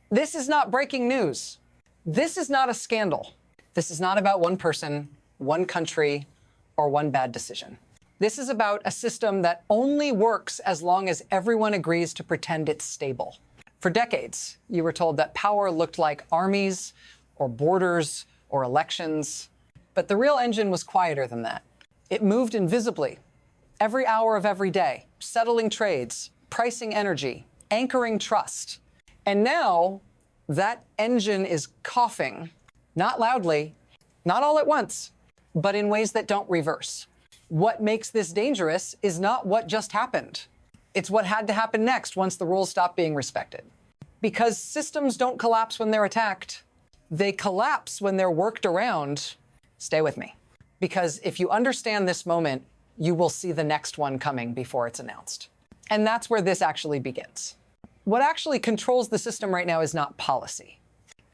This is not breaking news. This is not a scandal. This is not about one person, one country, or one bad decision. This is about a system that only works as long as everyone agrees to pretend it's stable. For decades, you were told that power looked like armies or borders or elections, but the real engine was quieter than that. It moved invisibly, every hour of every day, settling trades, pricing energy, anchoring trust. And now that engine is coughing, not loudly, not all at once, but in ways that don't reverse. What makes this dangerous is not what just happened. It's what had to happen next once the rules stop being respected. Because systems don't collapse when they're attacked. They collapse when they're worked around. Stay with me. Because if you understand this moment, you will see the next one coming before it's announced. And that's where this actually begins. What actually controls the system right now is not policy.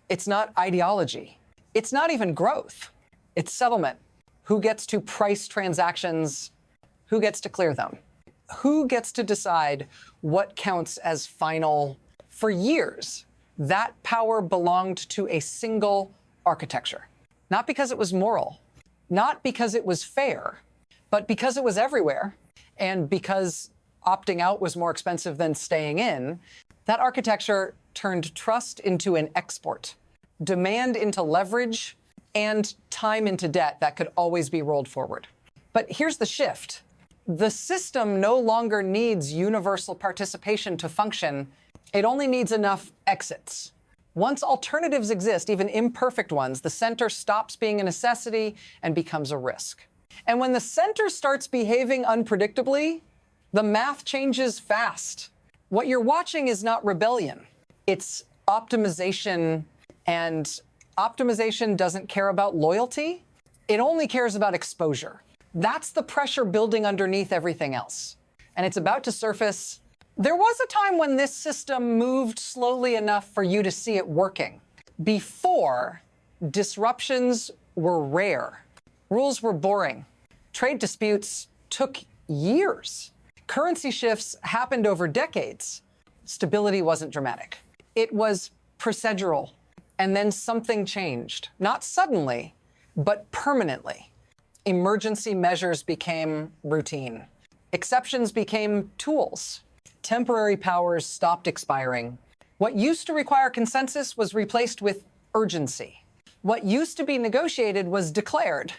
It's not ideology. It's not even growth. It's settlement. Who gets to price transactions? Who gets to clear them? Who gets to decide what counts as final? For years, that power belonged to a single architecture. Not because it was moral, not because it was fair, but because it was everywhere. And because opting out was more expensive than staying in, that architecture turned trust into an export, demand into leverage, and time into debt that could always be rolled forward. But here's the shift. The system no longer needs universal participation to function. It only needs enough exits. Once alternatives exist, even imperfect ones, the center stops being a necessity and becomes a risk. And when the center starts behaving unpredictably, the math changes fast. What you're watching is not rebellion. It's optimization, and optimization doesn't care about loyalty. It only cares about exposure. That's the pressure building underneath everything else. And it's about to surface. There was a time when this system moved slowly enough for you to see it working. Before, disruptions were rare. Rules were boring. Trade disputes took years. Currency shifts happened over decades. Stability wasn't dramatic. It was procedural. And then something changed. Not suddenly, but permanently. Emergency measures became routine. Exceptions became tools. Temporary powers stopped expiring. What used to require consensus was replaced with urgency. What used to be negotiated was declared.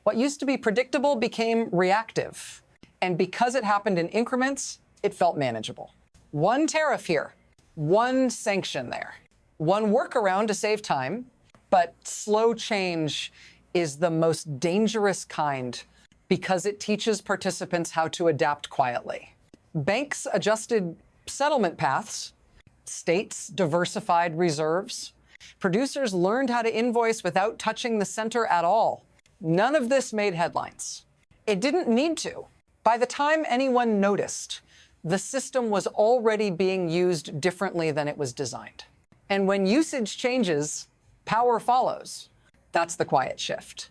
What used to be predictable became reactive. And because it happened in increments, it felt manageable. One tariff here, one sanction there, one workaround to save time, but slow change is the most dangerous kind because it teaches participants how to adapt quietly. Banks adjusted settlement paths, states diversified reserves, producers learned how to invoice without touching the center at all. None of this made headlines. It didn't need to. By the time anyone noticed, the system was already being used differently than it was designed. And when usage changes, power follows. That's the quiet shift.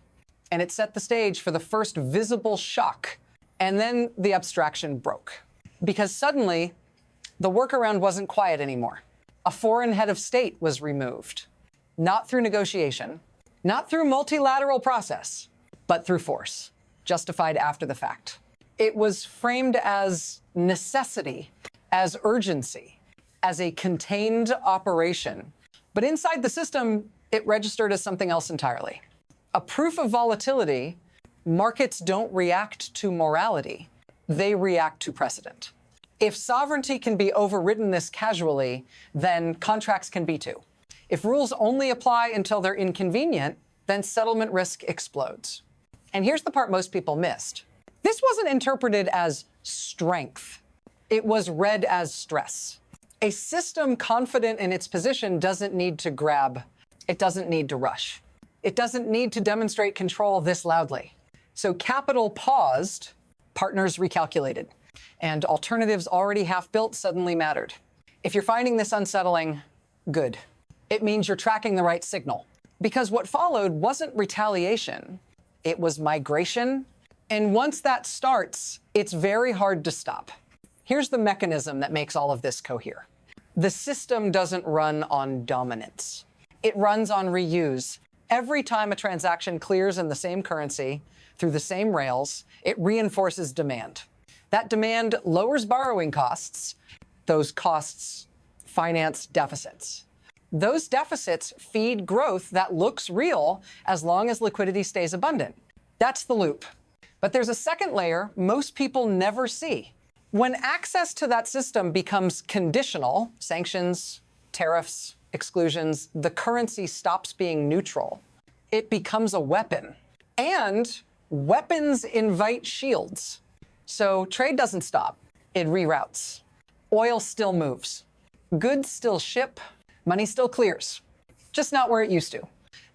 And it set the stage for the first visible shock. And then the abstraction broke. Because suddenly, the workaround wasn't quiet anymore. A foreign head of state was removed. Not through negotiation, not through multilateral process, but through force, justified after the fact. It was framed as necessity, as urgency, as a contained operation. But inside the system, it registered as something else entirely. A proof of volatility, markets don't react to morality. They react to precedent. If sovereignty can be overridden this casually, then contracts can be too. If rules only apply until they're inconvenient, then settlement risk explodes. And here's the part most people missed. This wasn't interpreted as strength. It was read as stress. A system confident in its position doesn't need to grab. It doesn't need to rush. It doesn't need to demonstrate control this loudly. So capital paused, partners recalculated, and alternatives already half-built suddenly mattered. If you're finding this unsettling, good. It means you're tracking the right signal. Because what followed wasn't retaliation, it was migration. And once that starts, it's very hard to stop. Here's the mechanism that makes all of this cohere. The system doesn't run on dominance. It runs on reuse. Every time a transaction clears in the same currency, through the same rails, it reinforces demand. That demand lowers borrowing costs. Those costs finance deficits. Those deficits feed growth that looks real as long as liquidity stays abundant. That's the loop. But there's a second layer most people never see. When access to that system becomes conditional, sanctions, tariffs, exclusions, the currency stops being neutral. It becomes a weapon. And weapons invite shields. So trade doesn't stop. It reroutes. Oil still moves. Goods still ship. Money still clears. Just not where it used to.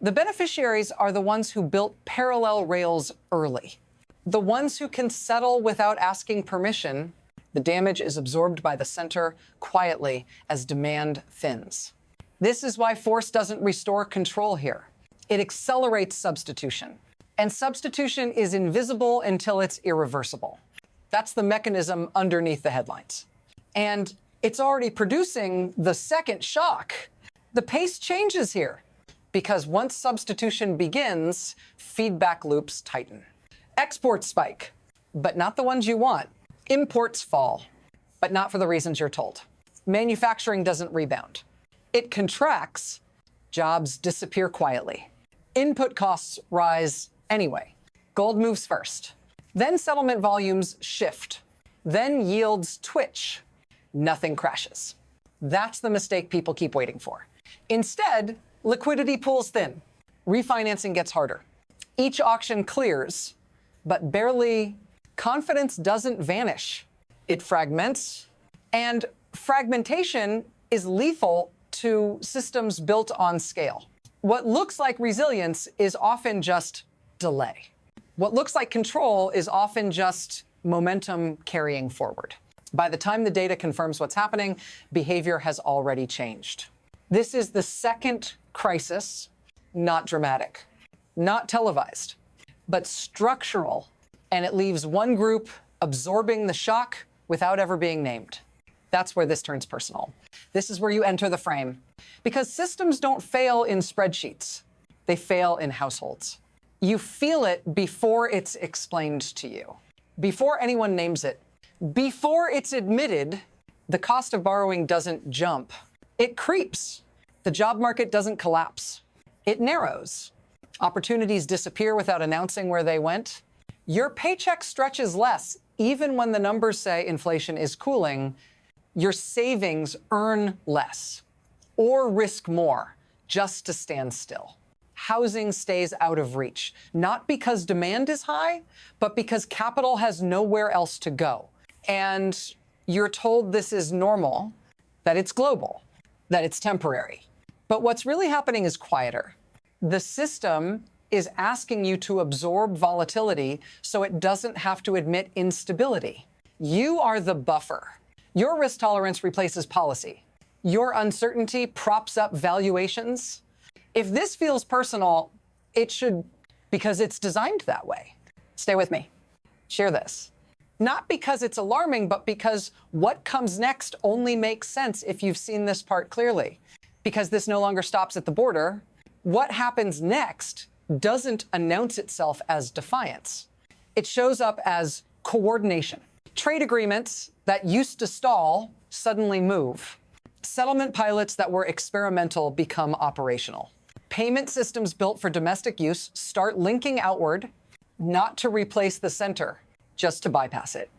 The beneficiaries are the ones who built parallel rails early. The ones who can settle without asking permission. The damage is absorbed by the center quietly as demand thins. This is why force doesn't restore control here. It accelerates substitution. And substitution is invisible until it's irreversible. That's the mechanism underneath the headlines. And it's already producing the second shock. The pace changes here because once substitution begins, feedback loops tighten. Exports spike, but not the ones you want. Imports fall, but not for the reasons you're told. Manufacturing doesn't rebound. It contracts. Jobs disappear quietly. Input costs rise anyway. Gold moves first. Then settlement volumes shift. Then yields twitch. Nothing crashes. That's the mistake people keep waiting for. Instead, liquidity pools thin. Refinancing gets harder. Each auction clears, but barely. Confidence doesn't vanish. It fragments. And fragmentation is lethal to systems built on scale. What looks like resilience is often just delay. What looks like control is often just momentum carrying forward. By the time the data confirms what's happening, behavior has already changed. This is the second crisis, not dramatic, not televised, but structural. And it leaves one group absorbing the shock without ever being named. That's where this turns personal. This is where you enter the frame. Because systems don't fail in spreadsheets. They fail in households. You feel it before it's explained to you, before anyone names it. Before it's admitted, the cost of borrowing doesn't jump. It creeps. The job market doesn't collapse. It narrows. Opportunities disappear without announcing where they went. Your paycheck stretches less, even when the numbers say inflation is cooling. Your savings earn less or risk more just to stand still. Housing stays out of reach, not because demand is high, but because capital has nowhere else to go. And you're told this is normal, that it's global, that it's temporary. But what's really happening is quieter. The system is asking you to absorb volatility so it doesn't have to admit instability. You are the buffer. Your risk tolerance replaces policy. Your uncertainty props up valuations. If this feels personal, it should, because it's designed that way. Stay with me. Share this. Not because it's alarming, but because what comes next only makes sense if you've seen this part clearly. Because this no longer stops at the border. What happens next doesn't announce itself as defiance. It shows up as coordination. Trade agreements that used to stall suddenly move. Settlement pilots that were experimental become operational. Payment systems built for domestic use start linking outward, not to replace the center, just to bypass it.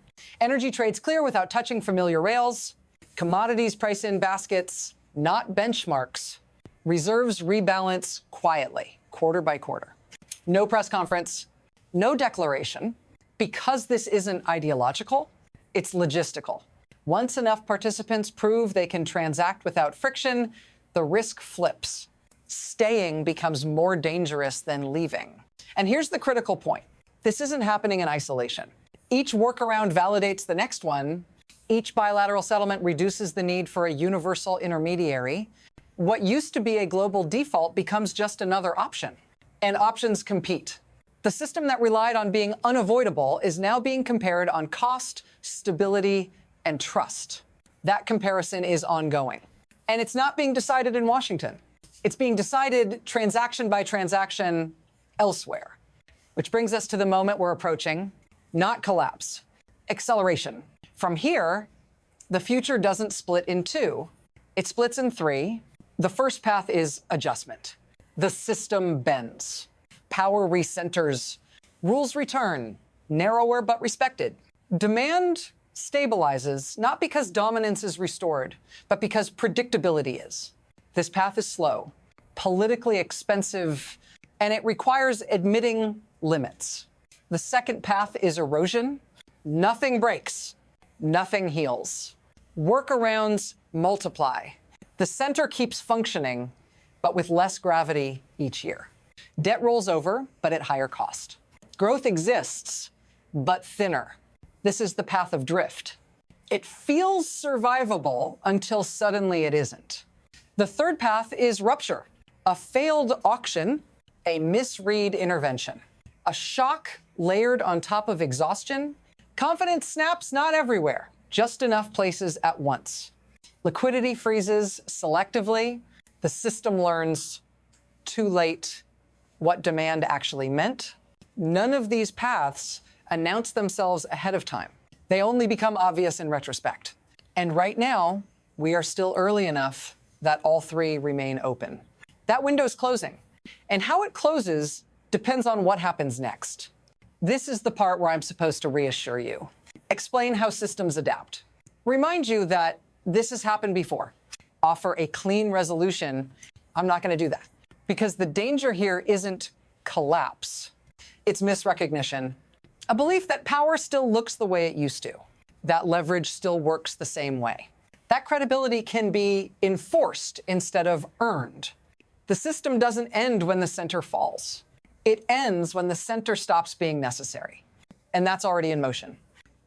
Energy trades clear without touching familiar rails. Commodities price in baskets, not benchmarks. Reserves rebalance quietly, quarter by quarter. No press conference, no declaration. Because this isn't ideological, it's logistical. Once enough participants prove they can transact without friction, the risk flips. Staying becomes more dangerous than leaving. And here's the critical point. This isn't happening in isolation. Each workaround validates the next one. Each bilateral settlement reduces the need for a universal intermediary. What used to be a global default becomes just another option. And options compete. The system that relied on being unavoidable is now being compared on cost, stability, and trust. That comparison is ongoing. And it's not being decided in Washington. It's being decided transaction by transaction elsewhere. Which brings us to the moment we're approaching, not collapse, acceleration. From here, the future doesn't split in two. It splits in three. The first path is adjustment. The system bends. Power recenters. Rules return, narrower but respected. Demand stabilizes, not because dominance is restored, but because predictability is. This path is slow, politically expensive, and it requires admitting limits. The second path is erosion. Nothing breaks, nothing heals. Workarounds multiply. The center keeps functioning, but with less gravity each year. Debt rolls over, but at higher cost. Growth exists, but thinner. This is the path of drift. It feels survivable until suddenly it isn't. The third path is rupture, a failed auction, a misread intervention, a shock layered on top of exhaustion. Confidence snaps not everywhere, just enough places at once. Liquidity freezes selectively. The system learns too late what demand actually meant. None of these paths announce themselves ahead of time. They only become obvious in retrospect. And right now, we are still early enough that all three remain open. That window's closing. And how it closes depends on what happens next. This is the part where I'm supposed to reassure you. Explain how systems adapt. Remind you that this has happened before. Offer a clean resolution. I'm not going to do that. Because the danger here isn't collapse. It's misrecognition. A belief that power still looks the way it used to. That leverage still works the same way. That credibility can be enforced instead of earned. The system doesn't end when the center falls. It ends when the center stops being necessary. And that's already in motion.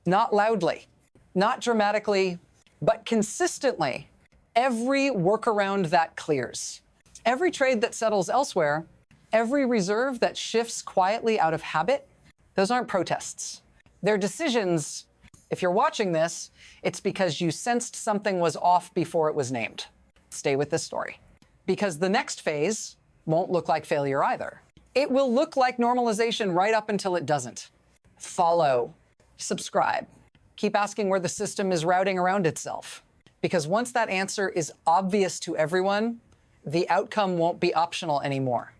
Not loudly, not dramatically, but consistently. Every workaround that clears, every trade that settles elsewhere, every reserve that shifts quietly out of habit, those aren't protests. They're decisions. If you're watching this, it's because you sensed something was off before it was named. Stay with this story. Because the next phase won't look like failure either. It will look like normalization right up until it doesn't. Follow, subscribe. Keep asking where the system is routing around itself. Because once that answer is obvious to everyone, the outcome won't be optional anymore.